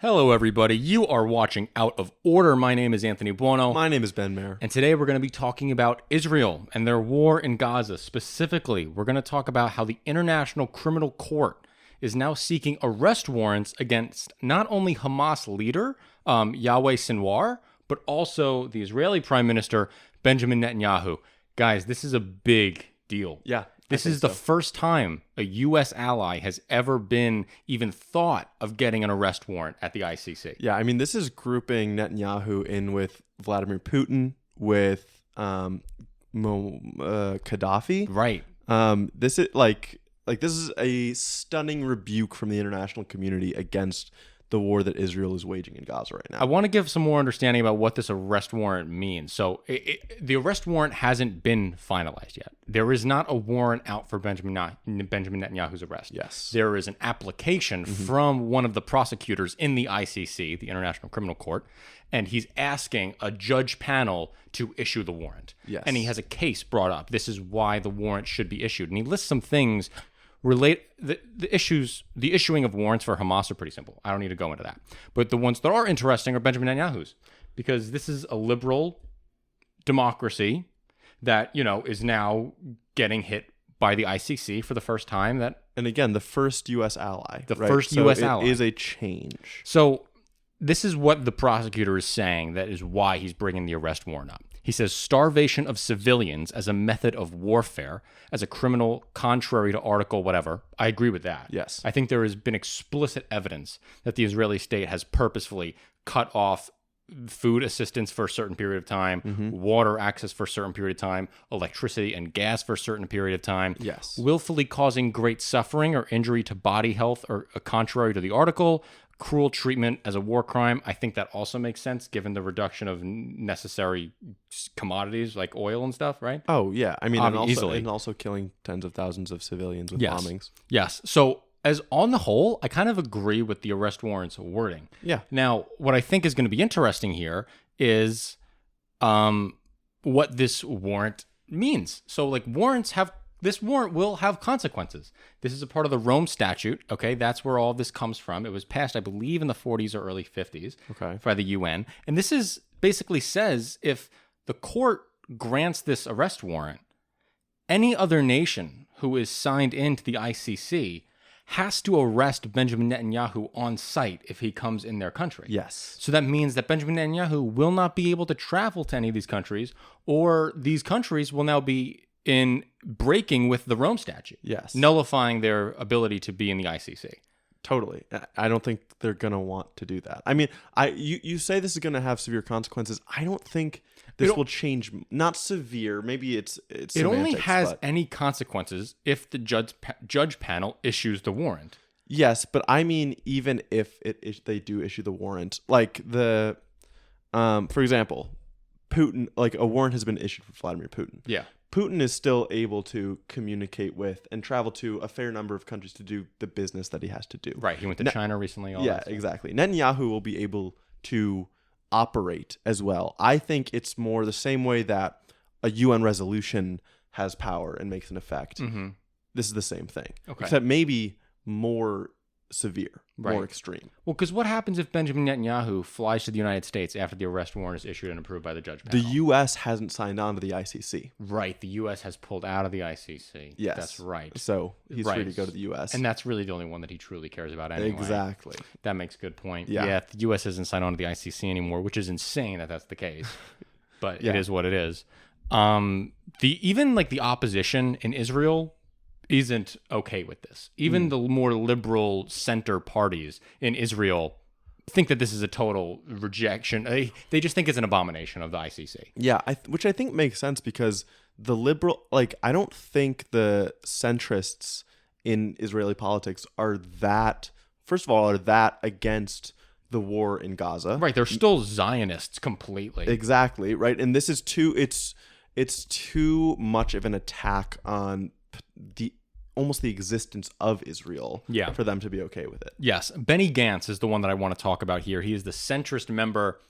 Hello, everybody. You are watching Out of Order. My name is Anthony Buono. My name is Ben Mayer. And today we're going to be talking about Israel and their war in Gaza. Specifically, we're going to talk about how the International Criminal Court is now seeking arrest warrants against not only Hamas leader Yahweh Sinwar, but also the Israeli Prime Minister Benjamin Netanyahu. Guys, this is a big deal. Yeah. This is the first time a U.S. ally has ever been even thought of getting an arrest warrant at the ICC. Yeah, I mean, this is grouping Netanyahu in with Vladimir Putin, with Gaddafi. Right. This is this is a stunning rebuke from the international community against the war that Israel is waging in Gaza right now. I want to give some more understanding about what this arrest warrant means. So the arrest warrant hasn't been finalized yet. There is not a warrant out for Benjamin Netanyahu's arrest. Yes. There is an application from one of the prosecutors in the ICC, the International Criminal Court, and he's asking a judge panel to issue the warrant. Yes. And he has a case brought up. This is why the warrant should be issued. And he lists some things the issuing of warrants for Hamas are pretty simple. I don't need to go into that. But the ones that are interesting are Benjamin Netanyahu's, because this is a liberal democracy that, is now getting hit by the ICC for the first time. And again, the first U.S. ally. First U.S. ally. It is a change. So this is what the prosecutor is saying. That is why he's bringing the arrest warrant up. He says starvation of civilians as a method of warfare, as a criminal contrary to Article whatever. I agree with that. Yes. I think there has been explicit evidence that the Israeli state has purposefully cut off food assistance for a certain period of time, water access for a certain period of time, electricity and gas for a certain period of time. Yes. Willfully causing great suffering or injury to body health or contrary to the article. Cruel treatment as a war crime. I think that also makes sense given the reduction of necessary commodities like oil and stuff, right? Oh, yeah. I mean, easily. And also killing tens of thousands of civilians with bombings. Yes. So as on the whole, I kind of agree with the arrest warrant's wording. Yeah. Now, what I think is going to be interesting here is what this warrant means. So this warrant will have consequences. This is a part of the Rome Statute, okay? That's where all this comes from. It was passed, I believe, in the 40s or early 50s by the UN. And this is basically says if the court grants this arrest warrant, any other nation who is signed into the ICC has to arrest Benjamin Netanyahu on site if he comes in their country. Yes. So that means that Benjamin Netanyahu will not be able to travel to any of these countries, or these countries will now be in breaking with the Rome Statute. Yes. Nullifying their ability to be in the ICC. Totally. I don't think they're going to want to do that. I mean, you say this is going to have severe consequences. I don't think this will change. Not severe. Maythey it's it only has any consequences if the judge panel issues the warrant. Yes, but I mean, even if they do issue the warrant, like for example, Putin, like a warrant has been issued for Vladimir Putin. Yeah. Putin is still able to communicate with and travel to a fair number of countries to do the business that he has to do. Right. He went to China recently. Exactly. Netanyahu will be able to operate as well. I think it's more the same way that a UN resolution has power and makes an effect. Mm-hmm. This is the same thing, except maybe more severe, more extreme. Well, because what happens if Benjamin Netanyahu flies to the United States after the arrest warrant is issued and approved by the judge panel? The U.S. hasn't signed on to the ICC. Right. The U.S. has pulled out of the ICC. Yes. That's right. So he's free to go to the U.S. And that's really the only one that he truly cares about anyway. Exactly. That makes a good point. Yeah. The U.S. hasn't signed on to the ICC anymore, which is insane that that's the case. But it is what it is. The opposition in Israel isn't okay with this. Even the more liberal center parties in Israel think that this is a total rejection. They just think it's an abomination of the ICC. Yeah, which I think makes sense because the liberal, I don't think the centrists in Israeli politics are that against the war in Gaza. Right, they're still Zionists completely. Exactly, right? And this is it's too much of an attack on almost the existence of Israel for them to be okay with it. Yes. Benny Gantz is the one that I want to talk about here. He is the centrist member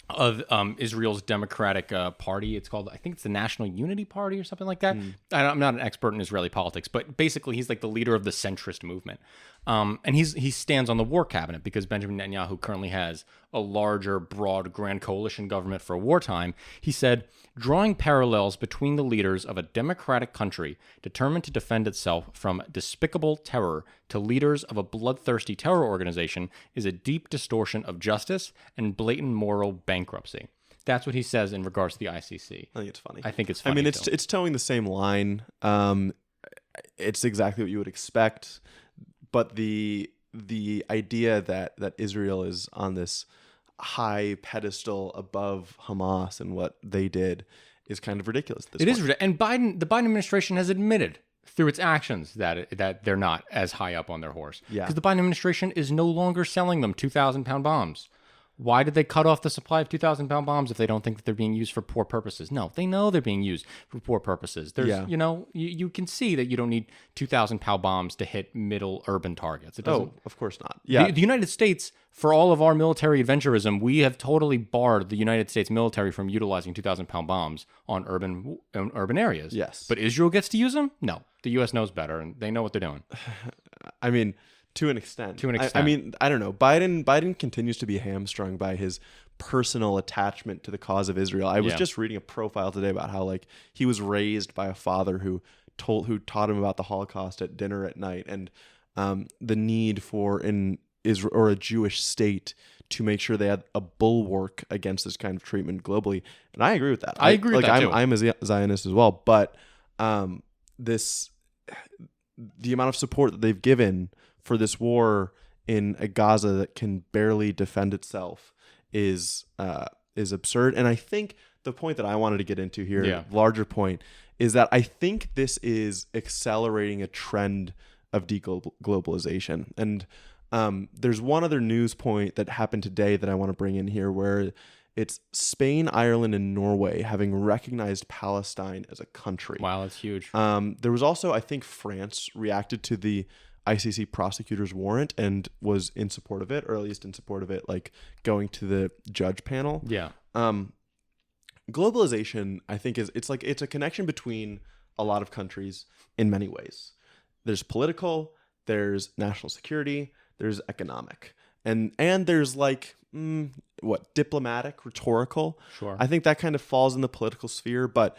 of Israel's Democratic Party. It's called, I think it's the National Unity Party or something like that. I'm not an expert in Israeli politics, but basically he's like the leader of the centrist movement. And he stands on the war cabinet because Benjamin Netanyahu currently has a larger, broad, grand coalition government for wartime. He said, drawing parallels between the leaders of a democratic country determined to defend itself from despicable terror to leaders of a bloodthirsty terror organization is a deep distortion of justice and blatant moral bankruptcy. That's what he says in regards to the ICC. I think it's funny. I think it's funny. I mean, it's towing the same line. It's exactly what you would expect, but the idea that Israel is on this high pedestal above Hamas and what they did is kind of ridiculous. It is ridiculous. And the Biden administration has admitted through its actions that they're not as high up on their horse. Yeah. Because the Biden administration is no longer selling them 2,000-pound bombs. Why did they cut off the supply of 2,000-pound bombs if they don't think that they're being used for poor purposes? No, they know they're being used for poor purposes. There's, you can see that you don't need 2,000-pound bombs to hit middle urban targets. It doesn't. Oh, of course not. Yeah. The United States, for all of our military adventurism, we have totally barred the United States military from utilizing 2,000-pound bombs on urban areas. Yes. But Israel gets to use them? No. The U.S. knows better, and they know what they're doing. I mean, to an extent. To an extent. I mean, I don't know. Biden continues to be hamstrung by his personal attachment to the cause of Israel. I was just reading a profile today about how like he was raised by a father who taught him about the Holocaust at dinner at night, and the need for an Israel or a Jewish state to make sure they had a bulwark against this kind of treatment globally. And I agree with that. I agree with that too. I'm a Zionist as well, but the amount of support that they've given for this war in a Gaza that can barely defend itself is absurd. And I think the point that I wanted to get into here, larger point, is that I think this is accelerating a trend of deglobalization. And there's one other news point that happened today that I want to bring in here, where it's Spain, Ireland, and Norway having recognized Palestine as a country. Wow, that's huge. There was also, I think, France reacted to the ICC prosecutor's warrant and was in support of it, or at least in support of it, like going to the judge panel. Yeah. Globalization, I think, it's a connection between a lot of countries in many ways. There's political, there's national security, there's economic, and there's like diplomatic, rhetorical. Sure. I think that kind of falls in the political sphere, but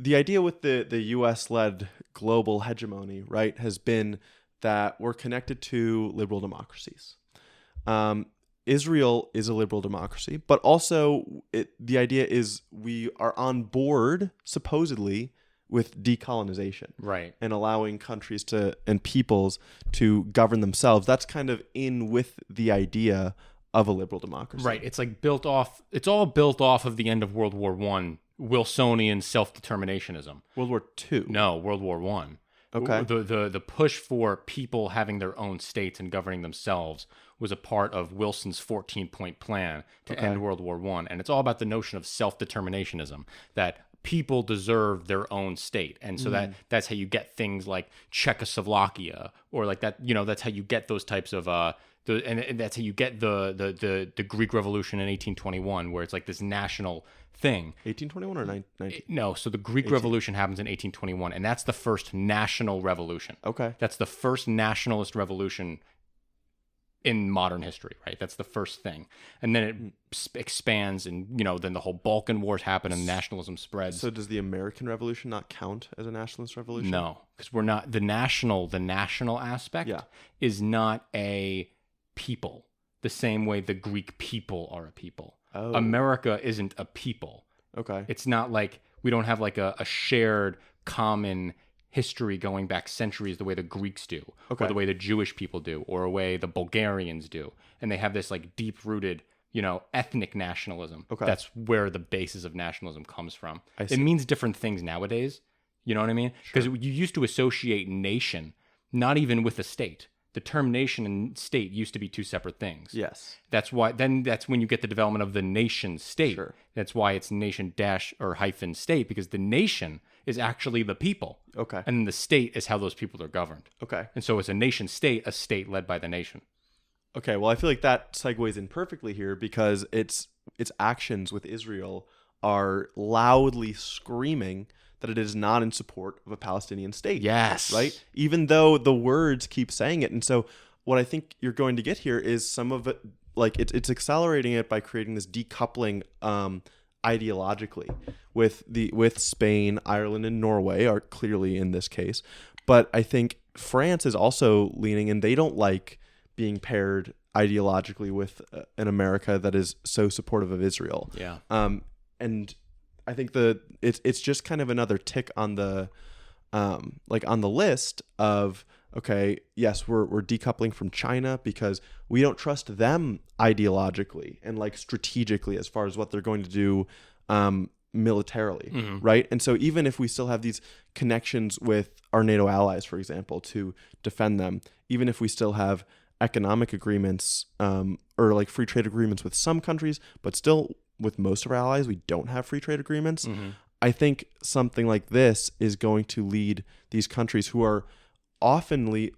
the idea with the U.S.-led global hegemony, right, has been that we're connected to liberal democracies. Israel is a liberal democracy, but also the idea is we are on board, supposedly, with decolonization. Right. And allowing countries and peoples to govern themselves. That's kind of in with the idea of a liberal democracy. Right. It's like it's all built off of the end of World War I, Wilsonian self-determinationism. World War II? No, World War I. Okay. The push for people having their own states and governing themselves was a part of Wilson's 14-point plan to end World War I. And it's all about the notion of self-determinationism, that people deserve their own state. And so that's how you get things like Czechoslovakia, or like that, that's how you get those types of and that's how you get the Greek Revolution in 1821, where it's like this national thing. 1821 or 19? No, so the Greek Revolution happens in 1821, and that's the first national revolution. Okay. That's the first nationalist revolution in modern history, right? That's the first thing. And then it expands, and, then the whole Balkan Wars happen and nationalism spreads. So does the American Revolution not count as a nationalist revolution? No, because we're not, the national aspect is not a people, the same way the Greek people are a people. Oh. America isn't a people. Okay. It's not like we don't have like a shared common history going back centuries the way the Greeks do, or the way the Jewish people do, or the way the Bulgarians do. And they have this like deep-rooted, ethnic nationalism. Okay. That's where the basis of nationalism comes from. I see. It means different things nowadays. You know what I mean? Because you used to associate nation not even with a state. The term nation and state used to be two separate things. Yes. That's why. Then that's when you get the development of the nation state. Sure. That's why it's nation dash or hyphen state, because the nation is actually the people. Okay. And then the state is how those people are governed. Okay. And so it's a nation state, a state led by the nation. Okay. Well, I feel like that segues in perfectly here, because its actions with Israel are loudly screaming that it is not in support of a Palestinian state. Yes. Right? Even though the words keep saying it. And so what I think you're going to get here is some of it, like it's accelerating it by creating this decoupling ideologically with Spain, Ireland, and Norway are clearly in this case. But I think France is also leaning, and they don't like being paired ideologically with an America that is so supportive of Israel. Yeah. And I think it's just kind of another tick on the on the list of, okay, yes, we're decoupling from China because we don't trust them ideologically and like strategically as far as what they're going to do militarily, right? And so even if we still have these connections with our NATO allies, for example, to defend them, even if we still have economic agreements or like free trade agreements with some countries, but still with most of our allies, we don't have free trade agreements. I think something like this is going to lead these countries who are often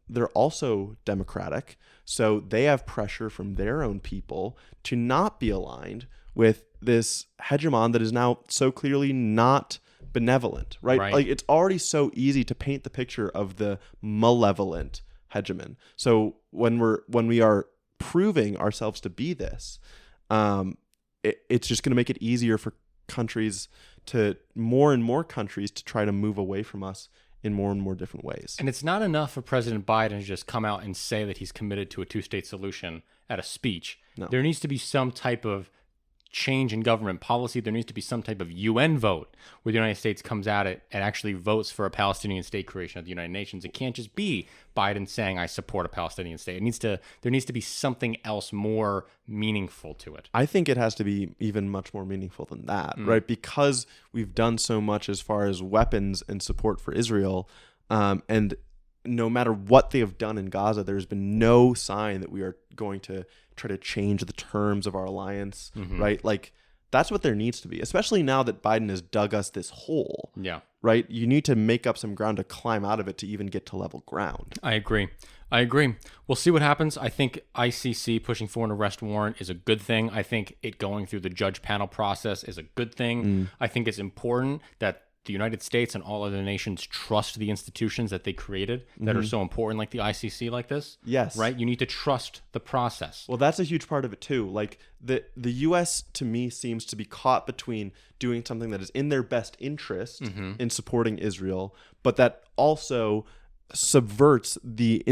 they're also democratic, so they have pressure from their own people to not be aligned with this hegemon that is now so clearly not benevolent, right? Like it's already so easy to paint the picture of the malevolent hegemon. So when we are proving ourselves to be this, it's just going to make it easier for more and more countries to try to move away from us in more and more different ways. And it's not enough for President Biden to just come out and say that he's committed to a two-state solution at a speech. No. There needs to be some type of change in government policy. There needs to be some type of UN vote where the United States comes at it and actually votes for a Palestinian state creation of the United Nations. It can't just be Biden saying, I support a Palestinian state. There needs to be something else more meaningful to it. I think it has to be even much more meaningful than that, right? Because we've done so much as far as weapons and support for Israel, and no matter what they have done in Gaza, there's been no sign that we are going to try to change the terms of our alliance, right? Like that's what there needs to be, especially now that Biden has dug us this hole. Yeah. Right? You need to make up some ground to climb out of it to even get to level ground. I agree. We'll see what happens. I think ICC pushing for an arrest warrant is a good thing. I think it going through the judge panel process is a good thing. I think it's important that the United States and all other nations trust the institutions that they created that are so important, like the ICC, like this. Yes. Right? You need to trust the process. Well, that's a huge part of it too. Like the U.S. to me seems to be caught between doing something that is in their best interest in supporting Israel, but that also subverts the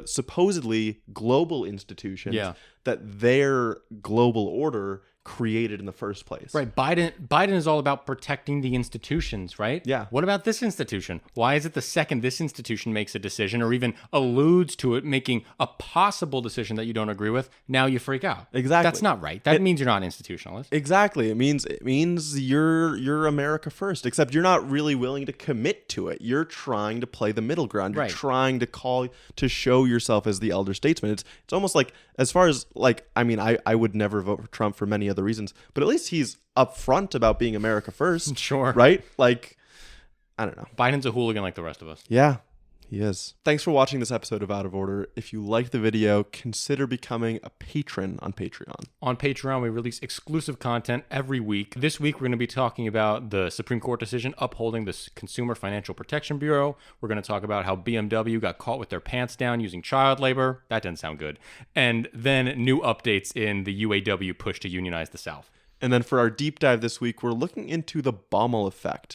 supposedly global institutions that their global order created in the first place. Right. Biden is all about protecting the institutions, right? Yeah. What about this institution? Why is it the second this institution makes a decision or even alludes to it making a possible decision that you don't agree with, now you freak out? Exactly. That's not right. That means you're not an institutionalist. Exactly. It means you're America first, except you're not really willing to commit to it. You're trying to play the middle ground. You're trying to show yourself as the elder statesman. It's almost like, as far as like, I mean, I would never vote for Trump for many other reasons, but at least he's upfront about being America first. Sure. Right? Like, I don't know. Biden's a hooligan like the rest of us. Yeah, he is. Thanks for watching this episode of Out of Order. If you liked the video, consider becoming a patron on Patreon. On Patreon, we release exclusive content every week. This week, we're going to be talking about the Supreme Court decision upholding the Consumer Financial Protection Bureau. We're going to talk about how BMW got caught with their pants down using child labor. That didn't sound good. And then new updates in the UAW push to unionize the South. And then for our deep dive this week, we're looking into the Baumol effect.